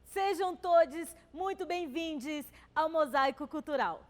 Sejam todos muito bem-vindos ao Mosaico Cultural.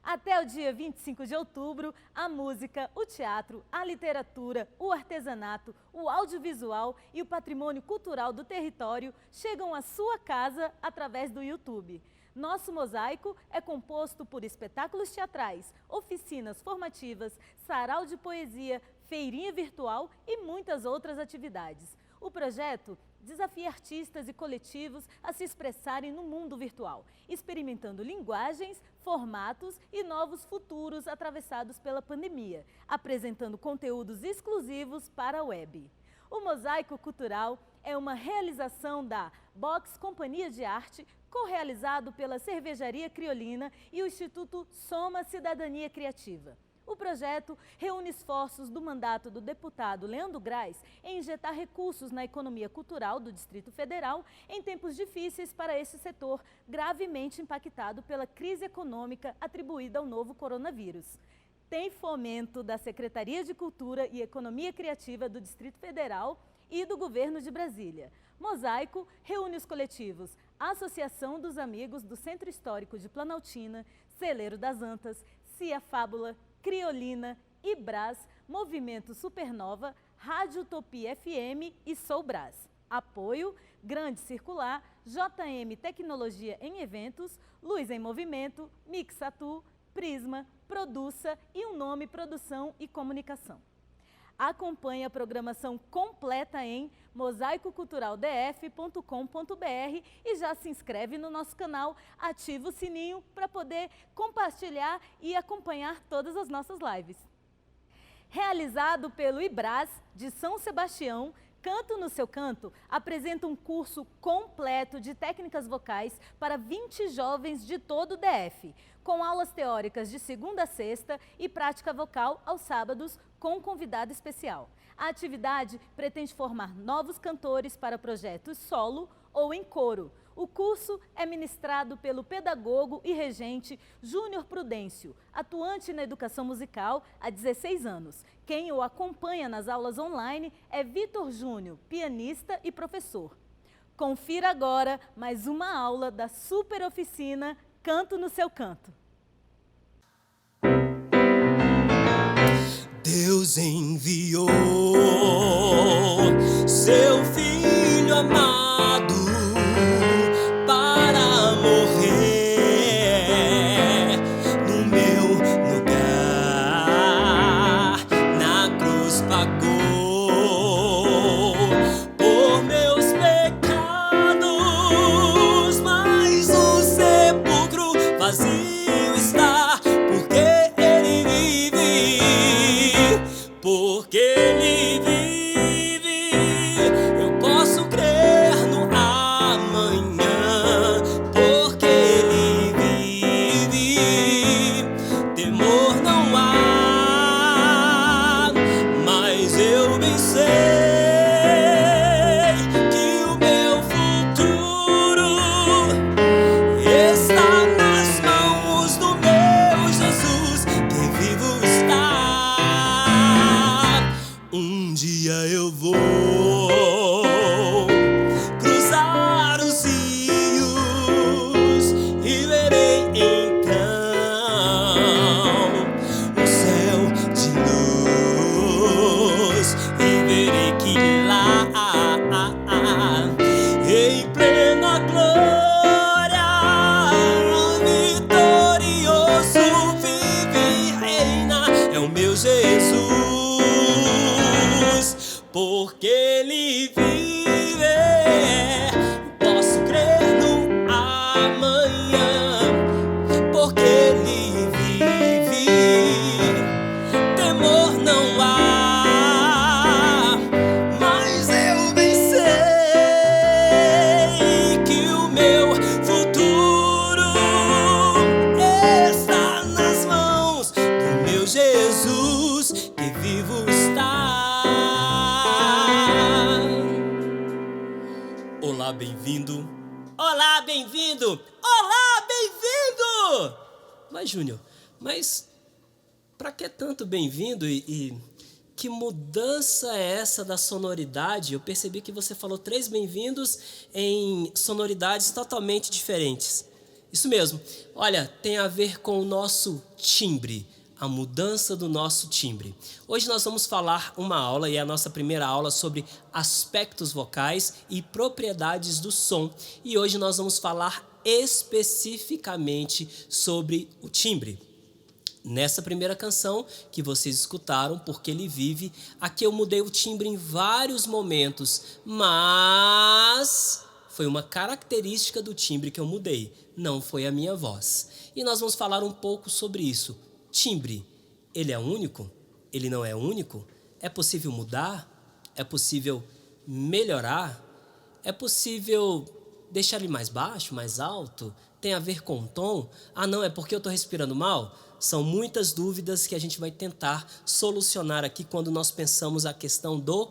Até o dia 25 de outubro, a música, o teatro, a literatura, o artesanato, o audiovisual e o patrimônio cultural do território chegam à sua casa através do YouTube. Nosso mosaico é composto por espetáculos teatrais, oficinas formativas, sarau de poesia, feirinha virtual e muitas outras atividades. O projeto desafia artistas e coletivos a se expressarem no mundo virtual, experimentando linguagens, formatos e novos futuros atravessados pela pandemia, apresentando conteúdos exclusivos para a web. O Mosaico Cultural é uma realização da Box Companhia de Arte, co-realizado pela Cervejaria Criolina e o Instituto Soma Cidadania Criativa. O projeto reúne esforços do mandato do deputado Leandro Graz em injetar recursos na economia cultural do Distrito Federal em tempos difíceis para esse setor gravemente impactado pela crise econômica atribuída ao novo coronavírus. Tem fomento da Secretaria de Cultura e Economia Criativa do Distrito Federal e do Governo de Brasília. Mosaico reúne os coletivos Associação dos Amigos do Centro Histórico de Planaltina, Celeiro das Antas, Cia Fábula, Criolina, Ibras, Movimento Supernova, Rádio Utopia FM e Sou Brás. Apoio, Grande Circular, JM Tecnologia em Eventos, Luz em Movimento, Mixatu, Prisma, Produça e um nome Produção e Comunicação. Acompanhe a programação completa em mosaicoculturaldf.com.br e já se inscreve no nosso canal, ativa o sininho para poder compartilhar e acompanhar todas as nossas lives. Realizado pelo Ibras de São Sebastião, Canto no Seu Canto apresenta um curso completo de técnicas vocais para 20 jovens de todo o DF, com aulas teóricas de segunda a sexta e prática vocal aos sábados com um convidado especial. A atividade pretende formar novos cantores para projetos solo ou em coro. O curso é ministrado pelo pedagogo e regente Júnior Prudêncio, atuante na educação musical há 16 anos. Quem o acompanha nas aulas online é Vitor Júnior, pianista e professor. Confira agora mais uma aula da super oficina Canto no Seu Canto. Deus enviou seu Filho amado para morrer no meu lugar. Na cruz pagou por meus pecados, mas o sepulcro vazio está, porque Ele vive. Porque Ele vive, eu posso crer no amanhã. Porque Ele vive, temor não há, mas eu bem sei que o meu futuro está nas mãos do meu Jesus, que vivo está. Um dia eu vou cruzar os rios e verei então o céu de luz, e verei que lá em plena glória vitorioso vive e reina é o meu Jesus. Porque Ele vive, posso crer no amanhã. Porque Ele vive, temor não há, mas eu bem sei que o meu futuro está nas mãos do meu Jesus, que vivo está. Olá, bem-vindo. Olá, bem-vindo. Olá, bem-vindo. vai, Júnior. Mas para que tanto bem-vindo e que mudança é essa da sonoridade? Eu percebi que você falou 3 bem-vindos em sonoridades totalmente diferentes. Isso mesmo. Olha, tem a ver com o nosso timbre, a mudança do nosso timbre. Hoje nós vamos falar uma aula, e é a nossa primeira aula, sobre aspectos vocais e propriedades do som. E hoje nós vamos falar especificamente sobre o timbre. Nessa primeira canção que vocês escutaram, Porque Ele Vive, aqui eu mudei o timbre em vários momentos, mas foi uma característica do timbre que eu mudei, não foi a minha voz. E nós vamos falar um pouco sobre isso. Timbre, ele é único? Ele não é único? É possível mudar? É possível melhorar? É possível deixar ele mais baixo, mais alto? Tem a ver com o tom? Ah, não, é porque eu estou respirando mal? São muitas dúvidas que a gente vai tentar solucionar aqui quando nós pensamos a questão do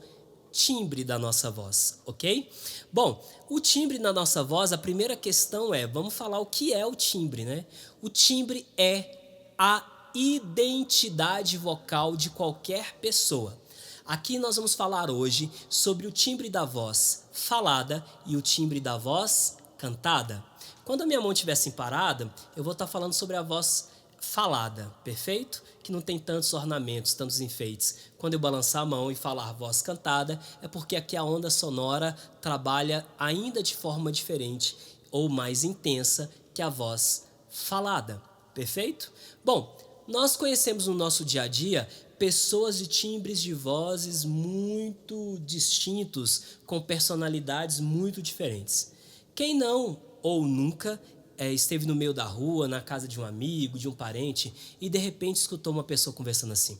timbre da nossa voz, ok? Bom, o timbre na nossa voz, a primeira questão é, vamos falar o que é o timbre, né? O timbre é a identidade vocal de qualquer pessoa. Aqui nós vamos falar hoje sobre o timbre da voz falada e o timbre da voz cantada. Quando a minha mão estiver assim parada, eu vou estar falando sobre a voz falada, perfeito? Que não tem tantos ornamentos, tantos enfeites. Quando eu balançar a mão e falar voz cantada, é porque aqui a onda sonora trabalha ainda de forma diferente ou mais intensa que a voz falada, perfeito? Bom, nós conhecemos no nosso dia a dia pessoas de timbres de vozes muito distintos, com personalidades muito diferentes. Quem não ou nunca esteve no meio da rua, na casa de um amigo, de um parente, e de repente escutou uma pessoa conversando assim: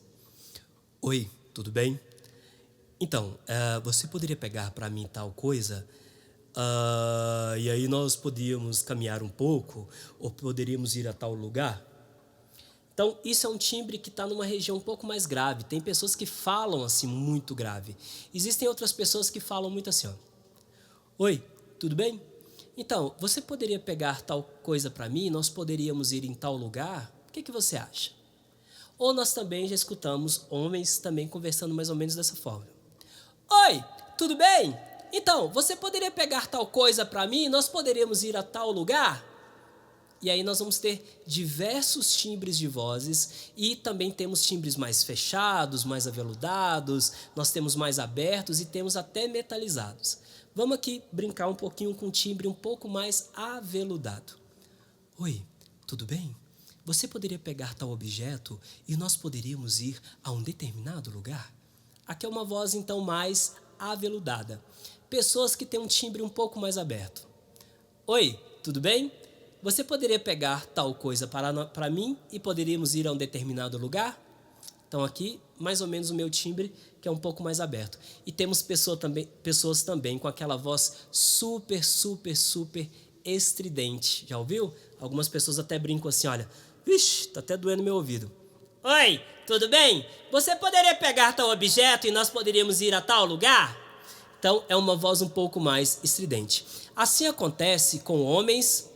Oi, tudo bem? Então, você poderia pegar para mim tal coisa? E aí nós podíamos caminhar um pouco, ou poderíamos ir a tal lugar? Então, isso é um timbre que está numa região um pouco mais grave. Tem pessoas que falam assim muito grave. Existem outras pessoas que falam muito assim, ó: Oi, tudo bem? Então, você poderia pegar tal coisa para mim? Nós poderíamos ir em tal lugar? O que você acha? Ou nós também já escutamos homens também conversando mais ou menos dessa forma: Oi, tudo bem? Então, você poderia pegar tal coisa para mim? Nós poderíamos ir a tal lugar? E aí nós vamos ter diversos timbres de vozes e também temos timbres mais fechados, mais aveludados, nós temos mais abertos e temos até metalizados. Vamos aqui brincar um pouquinho com um timbre um pouco mais aveludado. Oi, tudo bem? Você poderia pegar tal objeto e nós poderíamos ir a um determinado lugar? Aqui é uma voz então mais aveludada. Pessoas que têm um timbre um pouco mais aberto. Oi, tudo bem? Você poderia pegar tal coisa para mim e poderíamos ir a um determinado lugar? Então aqui, mais ou menos o meu timbre, que é um pouco mais aberto. E temos pessoas também com aquela voz super, super, super estridente. Já ouviu? Algumas pessoas até brincam assim, olha, vixe, tá até doendo meu ouvido. Oi, tudo bem? Você poderia pegar tal objeto e nós poderíamos ir a tal lugar? Então é uma voz um pouco mais estridente. Assim acontece com homens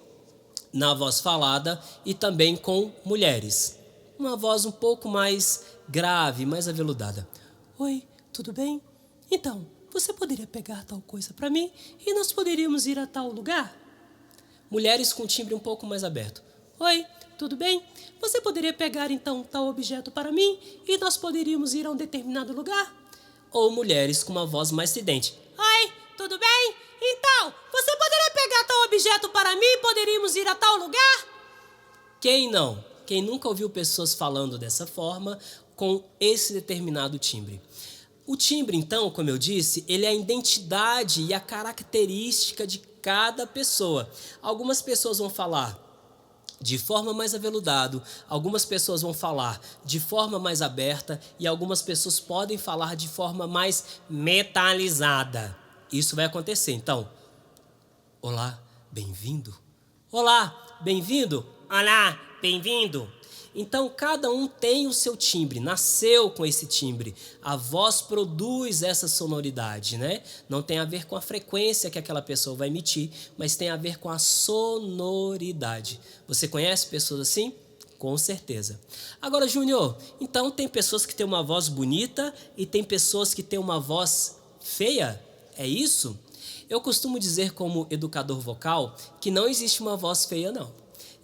na voz falada e também com mulheres. Uma voz um pouco mais grave, mais aveludada. Oi, tudo bem? Então, você poderia pegar tal coisa para mim e nós poderíamos ir a tal lugar? Mulheres com timbre um pouco mais aberto. Oi, tudo bem? Você poderia pegar então tal objeto para mim e nós poderíamos ir a um determinado lugar? Ou mulheres com uma voz mais estridente. Oi, tudo bem? Então, você poderia pegar tal objeto para mim e poderíamos ir a tal lugar? Quem não? Quem nunca ouviu pessoas falando dessa forma, com esse determinado timbre? O timbre, então, como eu disse, ele é a identidade e a característica de cada pessoa. Algumas pessoas vão falar de forma mais aveludado, algumas pessoas vão falar de forma mais aberta e algumas pessoas podem falar de forma mais metalizada. Isso vai acontecer. Então, olá, bem-vindo. Olá, bem-vindo. Olá, bem-vindo. Então, cada um tem o seu timbre, nasceu com esse timbre. A voz produz essa sonoridade, né? Não tem a ver com a frequência que aquela pessoa vai emitir, mas tem a ver com a sonoridade. Você conhece pessoas assim? Com certeza. Agora, Júnior, então tem pessoas que têm uma voz bonita e tem pessoas que têm uma voz feia? É isso? Eu costumo dizer como educador vocal que não existe uma voz feia, não.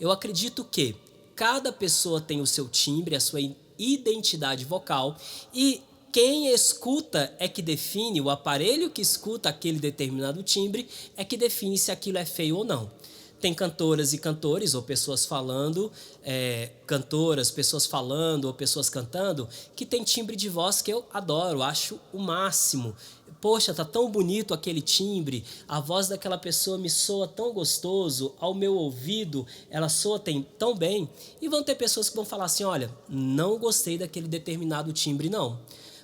Eu acredito que cada pessoa tem o seu timbre, a sua identidade vocal e quem escuta é que define, o aparelho que escuta aquele determinado timbre é que define se aquilo é feio ou não. Tem cantoras e cantores, ou pessoas falando, pessoas falando, ou pessoas cantando, que tem timbre de voz que eu adoro, acho o máximo. Poxa, tá tão bonito aquele timbre, a voz daquela pessoa me soa tão gostoso, ao meu ouvido ela soa tão bem. E vão ter pessoas que vão falar assim, olha, não gostei daquele determinado timbre não.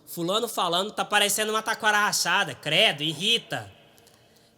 Fulano falando tá parecendo uma taquara rachada, credo, irrita.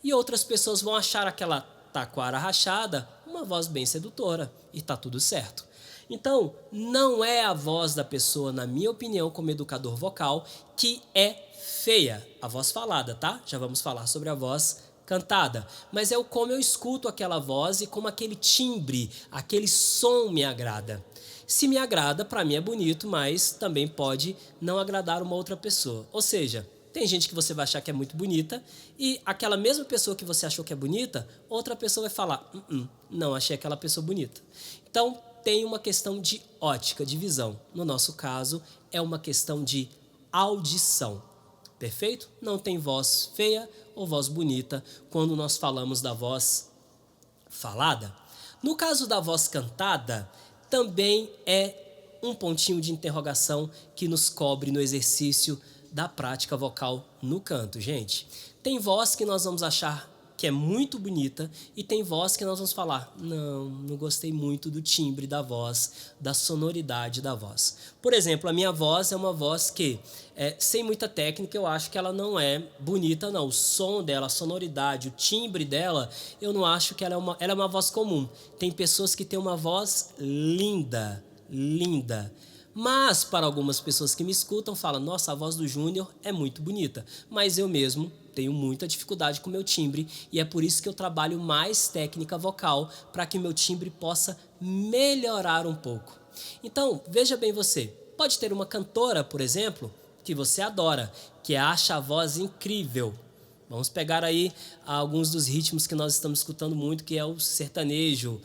E outras pessoas vão achar aquela taquara rachada uma voz bem sedutora e tá tudo certo. Então, não é a voz da pessoa, na minha opinião, como educador vocal, que é feia, a voz falada, tá? Já vamos falar sobre a voz cantada, mas é o como eu escuto aquela voz e como aquele timbre, aquele som me agrada. Se me agrada, para mim é bonito, mas também pode não agradar uma outra pessoa. Ou seja, tem gente que você vai achar que é muito bonita e aquela mesma pessoa que você achou que é bonita, outra pessoa vai falar, não achei aquela pessoa bonita. Então, tem uma questão de ótica, de visão. No nosso caso, é uma questão de audição. Perfeito? Não tem voz feia ou voz bonita quando nós falamos da voz falada. No caso da voz cantada, também é um pontinho de interrogação que nos cobre no exercício da prática vocal no canto, gente. Tem voz que nós vamos achar que é muito bonita e tem voz que nós vamos falar, não gostei muito do timbre da voz, da sonoridade da voz. Por exemplo, a minha voz é uma voz que, sem muita técnica, eu acho que ela não é bonita, não. O som dela, a sonoridade, o timbre dela, eu não acho que ela é uma voz comum. Tem pessoas que têm uma voz linda, linda. Mas, para algumas pessoas que me escutam, falam, nossa, a voz do Júnior é muito bonita. Mas eu mesmo tenho muita dificuldade com o meu timbre e é por isso que eu trabalho mais técnica vocal para que o meu timbre possa melhorar um pouco. Então, veja bem você, pode ter uma cantora, por exemplo, que você adora, que acha a voz incrível. Vamos pegar aí alguns dos ritmos que nós estamos escutando muito, que é o sertanejo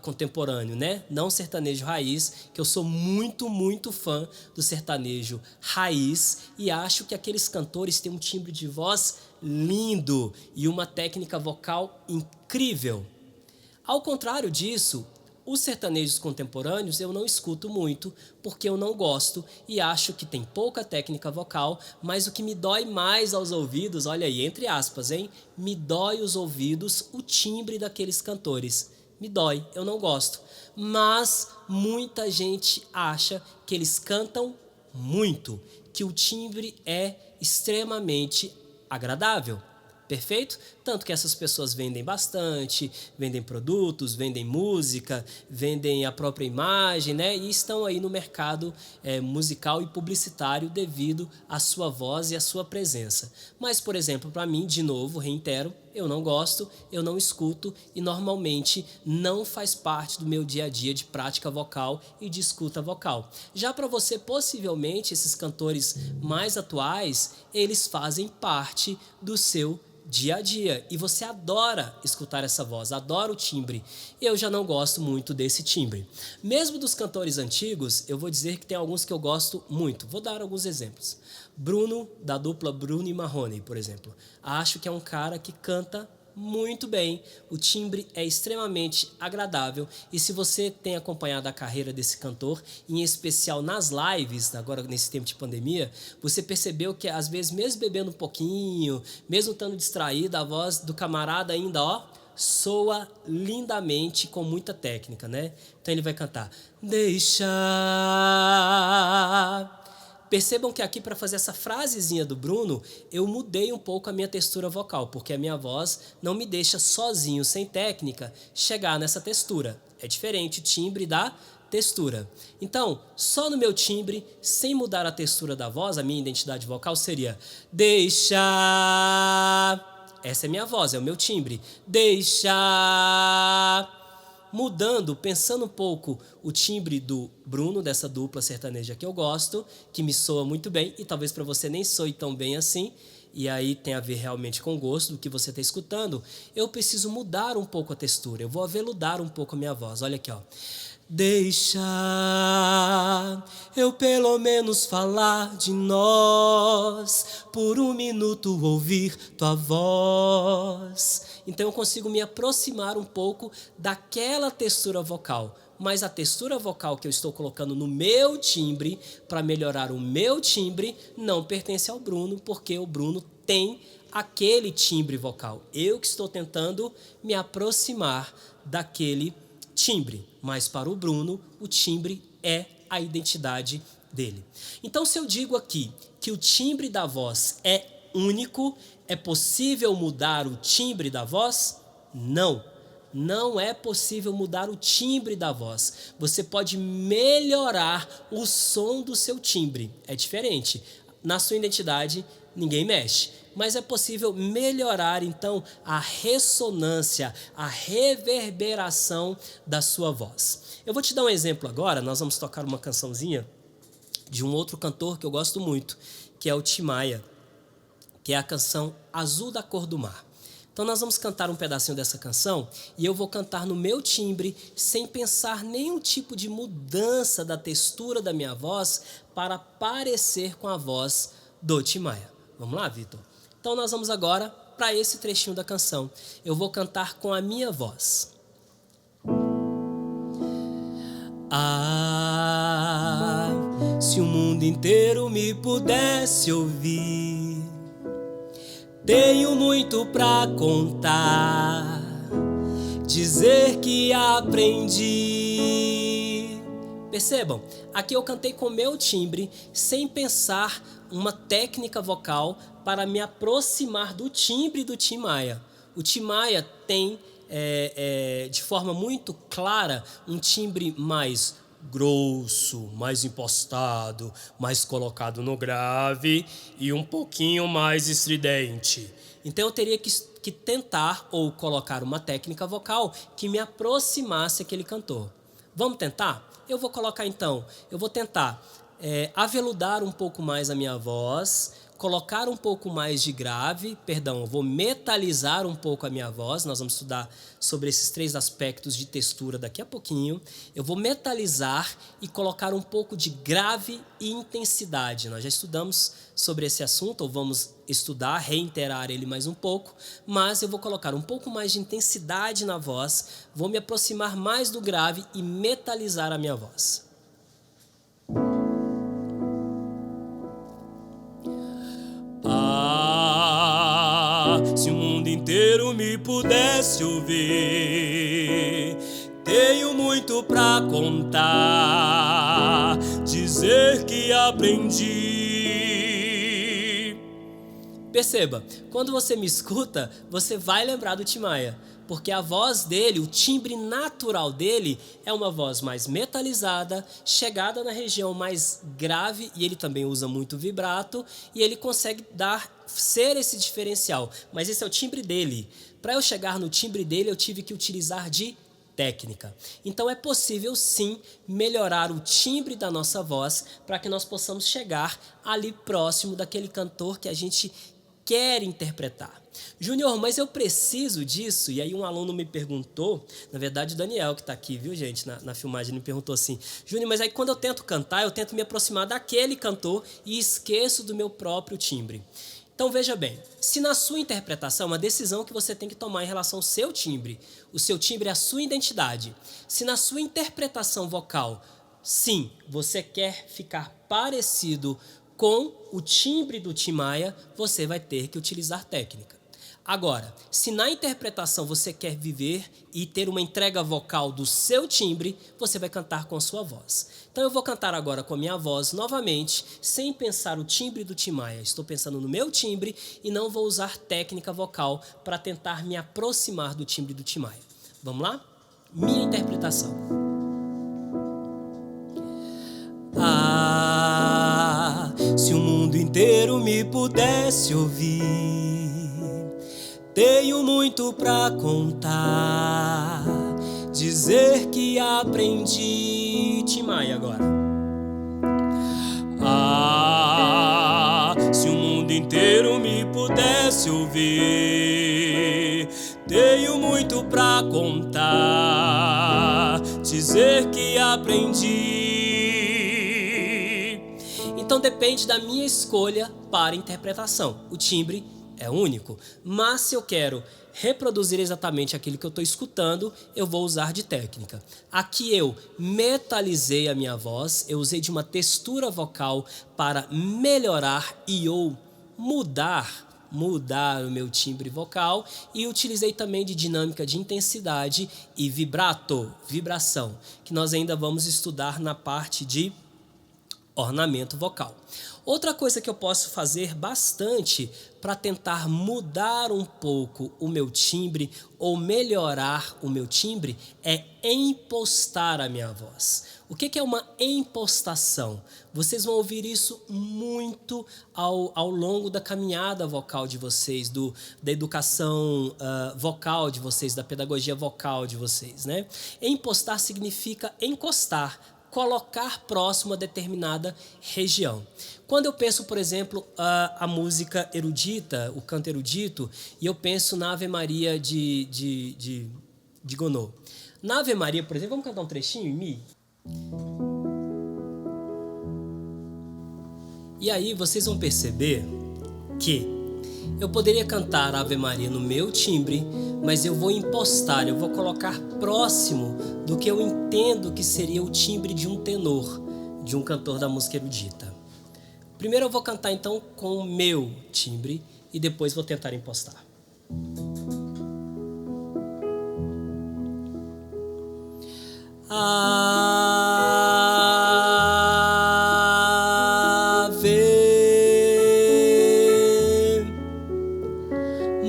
contemporâneo, né? Não sertanejo raiz, que eu sou muito, muito fã do sertanejo raiz e acho que aqueles cantores têm um timbre de voz lindo e uma técnica vocal incrível. Ao contrário disso, os sertanejos contemporâneos eu não escuto muito porque eu não gosto e acho que tem pouca técnica vocal, mas o que me dói mais aos ouvidos, olha aí, entre aspas, hein? Me dói os ouvidos o timbre daqueles cantores. Me dói, eu não gosto. Mas muita gente acha que eles cantam muito, que o timbre é extremamente agradável. Perfeito? Tanto que essas pessoas vendem bastante, vendem produtos, vendem música, vendem a própria imagem, né? E estão aí no mercado musical e publicitário devido à sua voz e à sua presença. Mas, por exemplo, para mim, de novo, reitero, eu não gosto, eu não escuto e normalmente não faz parte do meu dia a dia de prática vocal e de escuta vocal. Já para você, possivelmente, esses cantores mais atuais, eles fazem parte do seu dia a dia e você adora escutar essa voz, adora o timbre. Eu já não gosto muito desse timbre. Mesmo dos cantores antigos, eu vou dizer que tem alguns que eu gosto muito. Vou dar alguns exemplos. Bruno, da dupla Bruno e Marrone, por exemplo. Acho que é um cara que canta muito bem, o timbre é extremamente agradável e se você tem acompanhado a carreira desse cantor, em especial nas lives, agora nesse tempo de pandemia, você percebeu que às vezes mesmo bebendo um pouquinho, mesmo estando distraído, a voz do camarada ainda, soa lindamente com muita técnica, né? Então ele vai cantar, deixa... Percebam que aqui, para fazer essa frasezinha do Bruno, eu mudei um pouco a minha textura vocal, porque a minha voz não me deixa sozinho, sem técnica, chegar nessa textura. É diferente o timbre da textura. Então, só no meu timbre, sem mudar a textura da voz, a minha identidade vocal seria deixa... Essa é a minha voz, é o meu timbre. Deixa... mudando, pensando um pouco o timbre do Bruno, dessa dupla sertaneja que eu gosto, que me soa muito bem, e talvez para você nem soe tão bem assim, e aí tem a ver realmente com o gosto do que você está escutando, eu preciso mudar um pouco a textura, eu vou aveludar um pouco a minha voz. Olha aqui, ó. Deixa eu pelo menos falar de nós, por um minuto ouvir tua voz. Então eu consigo me aproximar um pouco daquela textura vocal, mas a textura vocal que eu estou colocando no meu timbre, para melhorar o meu timbre, não pertence ao Bruno, porque o Bruno tem aquele timbre vocal. Eu que estou tentando me aproximar daquele timbre, mas para o Bruno, o timbre é a identidade dele. Então, se eu digo aqui que o timbre da voz é único, é possível mudar o timbre da voz? Não. Não é possível mudar o timbre da voz. Você pode melhorar o som do seu timbre. É diferente. Na sua identidade, ninguém mexe. Mas é possível melhorar, então, a ressonância, a reverberação da sua voz. Eu vou te dar um exemplo agora. Nós vamos tocar uma cançãozinha de um outro cantor que eu gosto muito, que é o Tim Maia, que é a canção Azul da Cor do Mar. Então nós vamos cantar um pedacinho dessa canção e eu vou cantar no meu timbre sem pensar nenhum tipo de mudança da textura da minha voz para parecer com a voz do Tim Maia. Vamos lá, Vitor? Então nós vamos agora para esse trechinho da canção. Eu vou cantar com a minha voz. Ah, se o mundo inteiro me pudesse ouvir, tenho muito pra contar, dizer que aprendi. Percebam, aqui eu cantei com meu timbre, sem pensar uma técnica vocal para me aproximar do timbre do Tim Maia. O Tim Maia tem, de forma muito clara, um timbre mais grosso, mais impostado, mais colocado no grave e um pouquinho mais estridente. Então eu teria que tentar ou colocar uma técnica vocal que me aproximasse aquele cantor. Vamos tentar? Eu vou colocar então, eu vou tentar aveludar um pouco mais a minha voz, colocar um pouco mais de grave, eu vou metalizar um pouco a minha voz. Nós vamos estudar sobre esses 3 aspectos de textura daqui a pouquinho. Eu vou metalizar e colocar um pouco de grave e intensidade. Nós já estudamos sobre esse assunto, ou vamos estudar, reiterar ele mais um pouco, mas eu vou colocar um pouco mais de intensidade na voz, vou me aproximar mais do grave e metalizar a minha voz. Se o mundo inteiro me pudesse ouvir, tenho muito pra contar, dizer que aprendi. Perceba, quando você me escuta, você vai lembrar do Tim Maia, porque a voz dele, o timbre natural dele, é uma voz mais metalizada, chegada na região mais grave, e ele também usa muito vibrato, e ele consegue ser esse diferencial. Mas esse é o timbre dele. Para eu chegar no timbre dele, eu tive que utilizar de técnica. Então é possível sim melhorar o timbre da nossa voz para que nós possamos chegar ali próximo daquele cantor que a gente quer interpretar. Júnior, mas eu preciso disso? E aí um aluno me perguntou, na verdade o Daniel que está aqui, viu gente, na filmagem, me perguntou assim: Júnior, mas aí quando eu tento cantar, eu tento me aproximar daquele cantor e esqueço do meu próprio timbre. Então veja bem, se na sua interpretação, uma decisão que você tem que tomar em relação ao seu timbre, o seu timbre é a sua identidade. Se na sua interpretação vocal, sim, você quer ficar parecido com o timbre do Tim Maia, você vai ter que utilizar técnica. Agora, se na interpretação você quer viver e ter uma entrega vocal do seu timbre, você vai cantar com a sua voz. Então eu vou cantar agora com a minha voz novamente, sem pensar o timbre do Tim Maia. Estou pensando no meu timbre e não vou usar técnica vocal para tentar me aproximar do timbre do Tim Maia. Vamos lá? Minha interpretação. Se o mundo inteiro me pudesse ouvir, tenho muito pra contar, dizer que aprendi. Tim Maia agora. Ah, se o mundo inteiro me pudesse ouvir, tenho muito pra contar, dizer que aprendi. Então depende da minha escolha para interpretação. O timbre é único, mas se eu quero reproduzir exatamente aquilo que eu estou escutando, eu vou usar de técnica. Aqui eu metalizei a minha voz, eu usei de uma textura vocal para melhorar e ou mudar o meu timbre vocal, e utilizei também de dinâmica de intensidade e vibração, que nós ainda vamos estudar na parte de ornamento vocal. Outra coisa que eu posso fazer bastante para tentar mudar um pouco o meu timbre ou melhorar o meu timbre é impostar a minha voz. O que é uma impostação? Vocês vão ouvir isso muito ao longo da caminhada vocal de vocês, da educação vocal de vocês, da pedagogia vocal de vocês, né? Impostar significa encostar, colocar próximo a determinada região. Quando eu penso, por exemplo, a música erudita, o canto erudito, e eu penso na Ave Maria de Gounod. Na Ave Maria, por exemplo, vamos cantar um trechinho em Mi? E aí vocês vão perceber que eu poderia cantar a Ave Maria no meu timbre, mas eu vou impostar, eu vou colocar próximo do que eu entendo que seria o timbre de um tenor, de um cantor da música erudita. Primeiro eu vou cantar então com o meu timbre e depois vou tentar impostar. Ave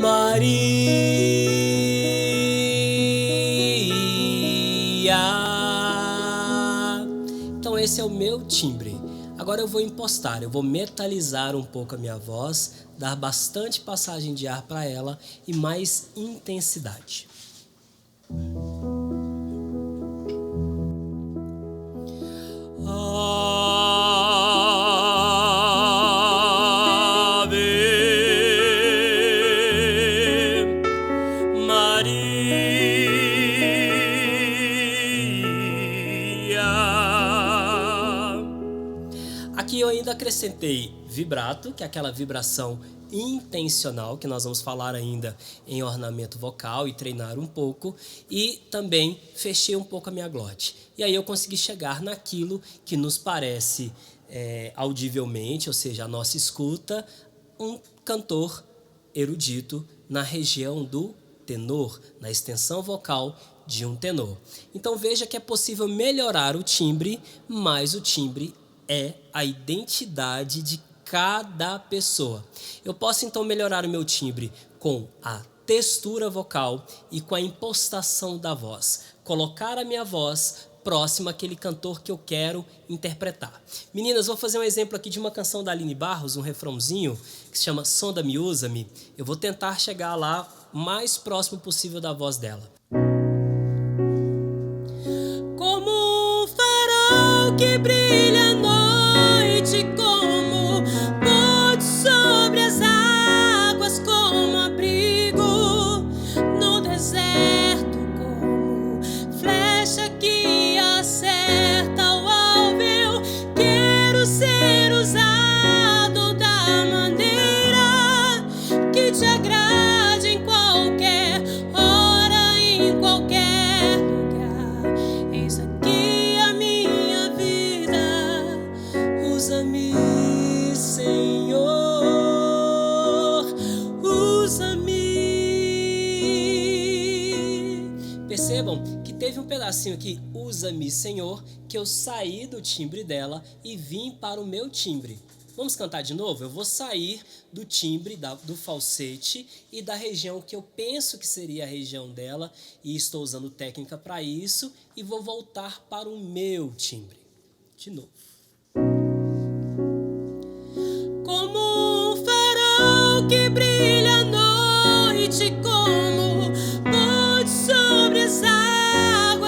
Maria. Então esse é o meu timbre. Agora eu vou impostar, eu vou metalizar um pouco a minha voz, dar bastante passagem de ar para ela e mais intensidade. Aqui eu ainda acrescentei vibrato, que é aquela vibração intencional, que nós vamos falar ainda em ornamento vocal e treinar um pouco, e também fechei um pouco a minha glote. E aí eu consegui chegar naquilo que nos parece audivelmente, ou seja, a nossa escuta, um cantor erudito na região do tenor, na extensão vocal de um tenor. Então veja que é possível melhorar o timbre, mas o timbre é a identidade de cada pessoa. Eu posso então melhorar o meu timbre com a textura vocal e com a impostação da voz. Colocar a minha voz próxima àquele cantor que eu quero interpretar. Meninas, vou fazer um exemplo aqui de uma canção da Aline Barros, um refrãozinho que se chama Sonda-me, Usa-me. Eu vou tentar chegar lá o mais próximo possível da voz dela. Como um farol que brilha à noite, como ponte sobre as águas, como abrigo no deserto, como flecha que acerta o alvo. Eu quero ser usado da maneira que te agrade em qualquer hora, em qualquer lugar. Eis aqui a minha vida, usa-me, Senhor, usa-me. Percebam que teve um pedacinho aqui, usa-me, Senhor, que eu saí do timbre dela e vim para o meu timbre. Vamos cantar de novo? Eu vou sair do timbre, do falsete e da região que eu penso que seria a região dela, e estou usando técnica para isso, e vou voltar para o meu timbre. De novo. Como um farol que brilha à noite, como ponte sobre as águas,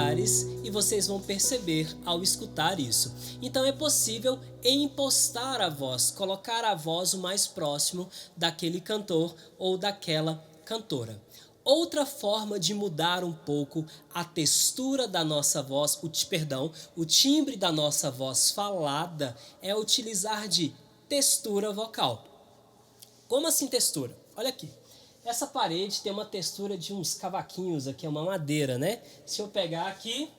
lugares e vocês vão perceber ao escutar isso. Então é possível impostar a voz, colocar a voz o mais próximo daquele cantor ou daquela cantora. Outra forma de mudar um pouco a textura da nossa voz, o timbre da nossa voz falada, é utilizar de textura vocal. Como assim textura? Olha aqui. Essa parede tem uma textura de uns cavaquinhos aqui, é uma madeira, né? Se eu pegar aqui,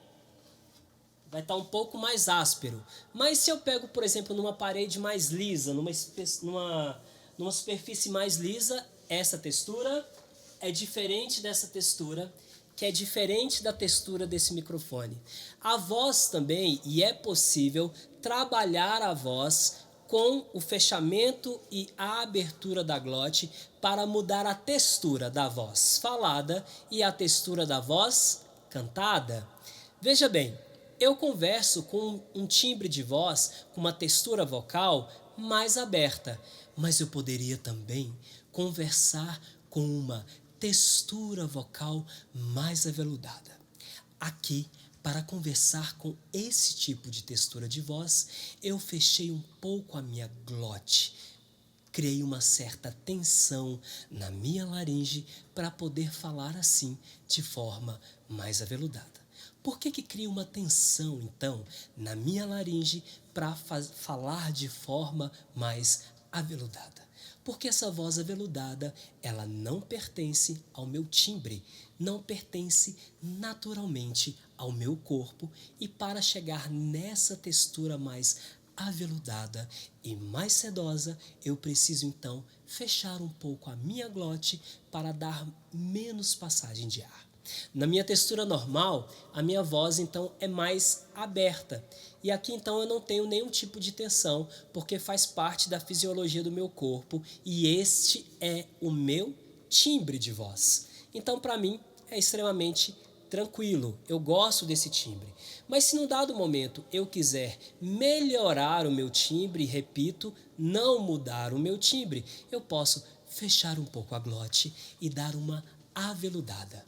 vai estar um pouco mais áspero. Mas se eu pego, por exemplo, numa parede mais lisa, numa superfície mais lisa, essa textura é diferente dessa textura, que é diferente da textura desse microfone. A voz também, e é possível trabalhar a voz com o fechamento e a abertura da glote para mudar a textura da voz falada e a textura da voz cantada. Veja bem, eu converso com um timbre de voz, com uma textura vocal mais aberta, mas eu poderia também conversar com uma textura vocal mais aveludada. Aqui, para conversar com esse tipo de textura de voz, eu fechei um pouco a minha glote. Criei uma certa tensão na minha laringe para poder falar assim de forma mais aveludada. Por que cria uma tensão, então, na minha laringe para falar de forma mais aveludada? Porque essa voz aveludada, ela não pertence ao meu timbre, não pertence naturalmente ao meu corpo, e para chegar nessa textura mais aveludada e mais sedosa, eu preciso então fechar um pouco a minha glote para dar menos passagem de ar. Na minha textura normal, a minha voz então é mais aberta. E aqui então eu não tenho nenhum tipo de tensão, porque faz parte da fisiologia do meu corpo e este é o meu timbre de voz. Então para mim é extremamente tranquilo, eu gosto desse timbre. Mas se num dado momento eu quiser melhorar o meu timbre, repito, não mudar o meu timbre, eu posso fechar um pouco a glote e dar uma aveludada.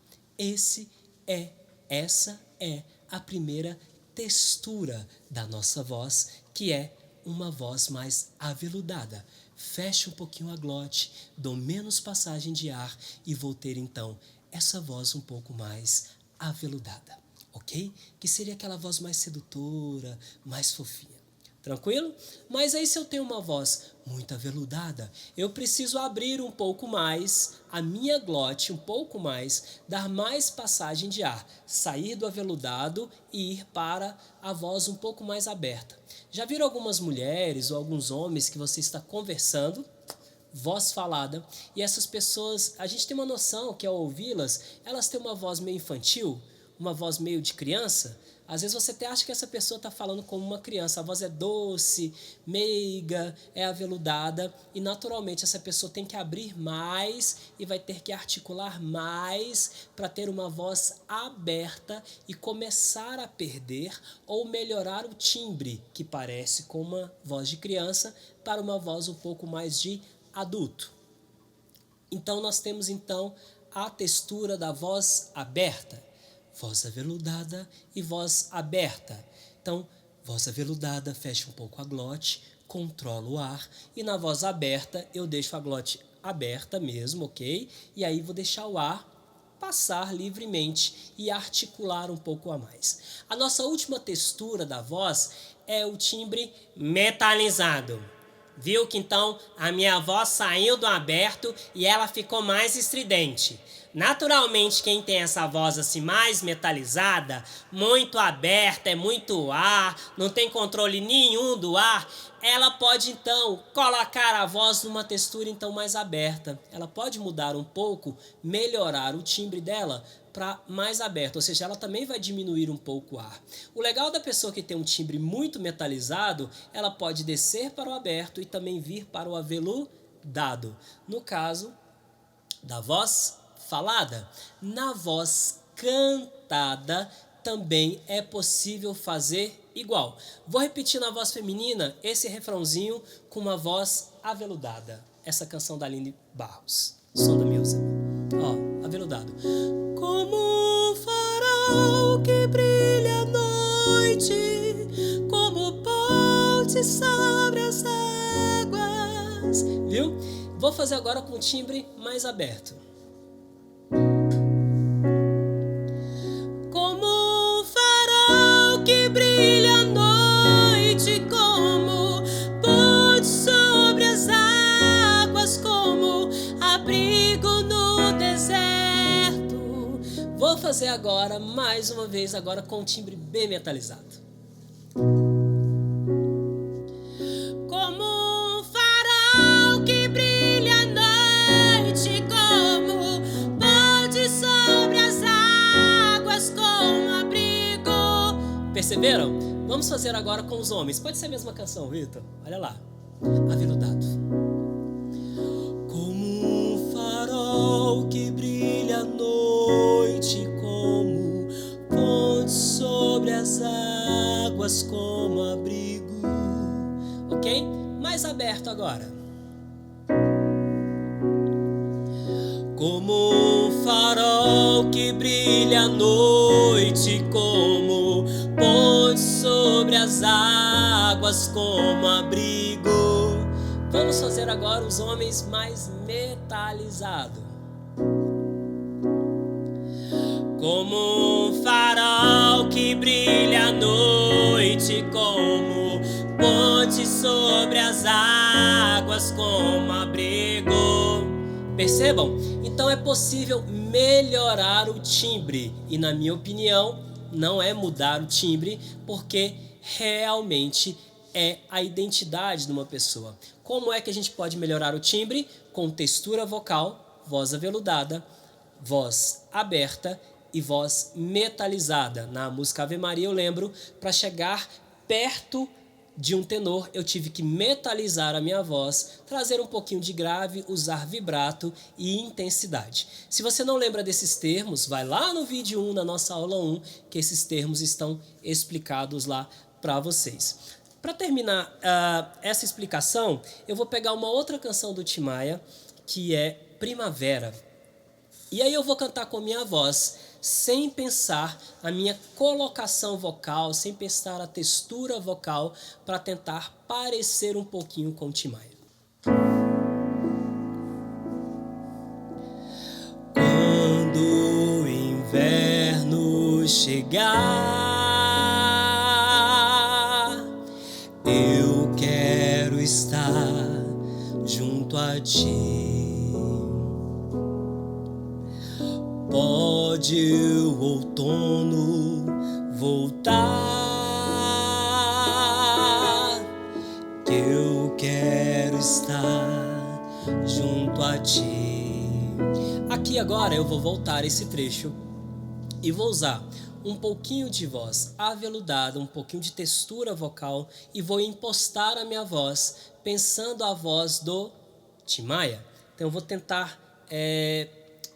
Essa é a primeira textura da nossa voz, que é uma voz mais aveludada. Fecho um pouquinho a glote, dou menos passagem de ar e vou ter então essa voz um pouco mais aveludada, ok? Que seria aquela voz mais sedutora, mais fofinha. Tranquilo? Mas aí se eu tenho uma voz muito aveludada, eu preciso abrir um pouco mais a minha glote, um pouco mais, dar mais passagem de ar, sair do aveludado e ir para a voz um pouco mais aberta. Já viram algumas mulheres ou alguns homens que você está conversando, voz falada, e essas pessoas, a gente tem uma noção que ao ouvi-las, elas têm uma voz meio infantil, uma voz meio de criança. Às vezes você até acha que essa pessoa está falando como uma criança. A voz é doce, meiga, é aveludada. E naturalmente essa pessoa tem que abrir mais e vai ter que articular mais para ter uma voz aberta e começar a perder ou melhorar o timbre, que parece com uma voz de criança, para uma voz um pouco mais de adulto. Então nós temos então a textura da voz aberta. Voz aveludada e voz aberta. Então, voz aveludada, fecha um pouco a glote, controlo o ar. E na voz aberta, eu deixo a glote aberta mesmo, ok? E aí vou deixar o ar passar livremente e articular um pouco a mais. A nossa última textura da voz é o timbre metalizado. Viu que então a minha voz saiu do aberto e ela ficou mais estridente. Naturalmente, quem tem essa voz assim mais metalizada, muito aberta, é muito ar, não tem controle nenhum do ar, ela pode então colocar a voz numa textura então mais aberta. Ela pode mudar um pouco, melhorar o timbre dela para mais aberto, ou seja, ela também vai diminuir um pouco o ar. O legal da pessoa que tem um timbre muito metalizado, ela pode descer para o aberto e também vir para o aveludado. No caso da voz falada, na voz cantada também é possível fazer igual. Vou repetir na voz feminina esse refrãozinho com uma voz aveludada. Essa canção da Aline Barros, som da Milza. Ó, aveludado. Como fará farol que brilha à noite, como ponte sobre as águas. Viu? Vou fazer agora com o timbre mais aberto. Como um farol que brilha à noite, como ponte sobre as águas, como abrigo no deserto. Vou fazer agora, mais uma vez, agora com um timbre bem metalizado. Como um farol que brilha à noite, como ponte sobre as águas, como abrigo. Perceberam? Vamos fazer agora com os homens. Pode ser a mesma canção, Vitor? Olha lá. Aveludado. Como um farol que brilha à noite, como ponte sobre as águas, como abrigo. Ok? Mais aberto agora. Como um farol que brilha à noite, como ponte sobre as águas, como abrigo. Vamos fazer agora os homens mais metalizados. Como um farol que brilha à noite, como ponte sobre as águas, como abrigo. Percebam? Então é possível melhorar o timbre. E na minha opinião, não é mudar o timbre, porque realmente é a identidade de uma pessoa. Como é que a gente pode melhorar o timbre? Com textura vocal, voz aveludada, voz aberta e voz metalizada. Na música Ave Maria, eu lembro, para chegar perto de um tenor, eu tive que metalizar a minha voz, trazer um pouquinho de grave, usar vibrato e intensidade. Se você não lembra desses termos, vai lá no vídeo 1, na nossa aula 1, que esses termos estão explicados lá para vocês. Para terminar essa explicação, eu vou pegar uma outra canção do Tim Maia, que é Primavera. E aí eu vou cantar com a minha voz, sem pensar a minha colocação vocal, sem pensar a textura vocal, para tentar parecer um pouquinho com o Tim Maia. Quando o inverno chegar, eu quero estar junto a ti. Pode o outono voltar, que eu quero estar junto a ti. Aqui agora eu vou voltar esse trecho e vou usar um pouquinho de voz aveludada, um pouquinho de textura vocal e vou impostar a minha voz pensando a voz do Tim Maia. Então eu vou tentar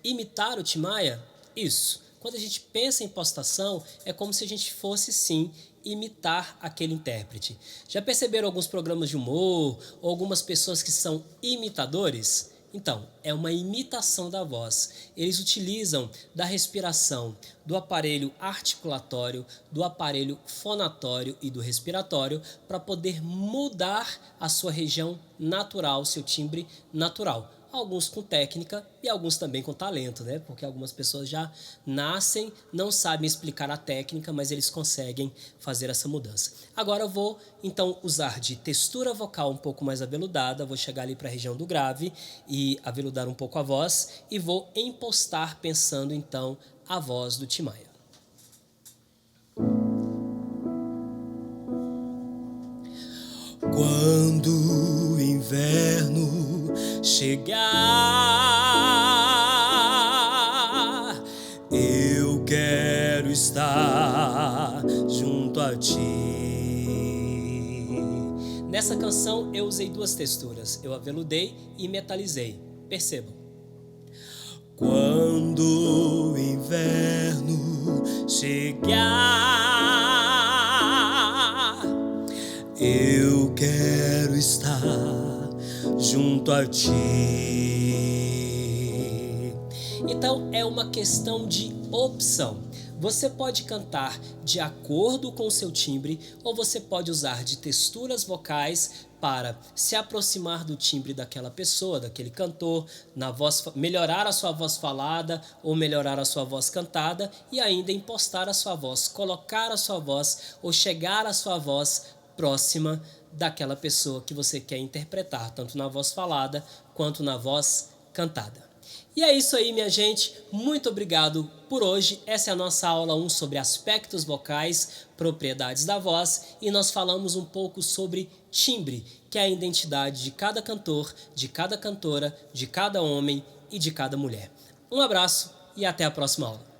imitar o Tim Maia. Isso. Quando a gente pensa em impostação, é como se a gente fosse sim imitar aquele intérprete. Já perceberam alguns programas de humor ou algumas pessoas que são imitadores? Então, é uma imitação da voz. Eles utilizam da respiração, do aparelho articulatório, do aparelho fonatório e do respiratório para poder mudar a sua região natural, seu timbre natural. Alguns com técnica e alguns também com talento, né? Porque algumas pessoas já nascem, não sabem explicar a técnica, mas eles conseguem fazer essa mudança. Agora eu vou, então, usar de textura vocal um pouco mais aveludada, vou chegar ali para a região do grave e aveludar um pouco a voz e vou impostar pensando, então, a voz do Tim Maia. Quando o inverno chegar, eu quero estar junto a ti. Nessa canção eu usei duas texturas, eu aveludei e metalizei. Percebam. Quando o inverno chegar, eu quero estar junto a ti. Então é uma questão de opção. Você pode cantar de acordo com o seu timbre ou você pode usar de texturas vocais para se aproximar do timbre daquela pessoa, daquele cantor, na voz, melhorar a sua voz falada ou melhorar a sua voz cantada e ainda impostar a sua voz, colocar a sua voz ou chegar a sua voz próxima daquela pessoa que você quer interpretar, tanto na voz falada quanto na voz cantada. E é isso aí, minha gente. Muito obrigado por hoje. Essa é a nossa aula 1 sobre aspectos vocais, propriedades da voz, e nós falamos um pouco sobre timbre, que é a identidade de cada cantor, de cada cantora, de cada homem e de cada mulher. Um abraço e até a próxima aula.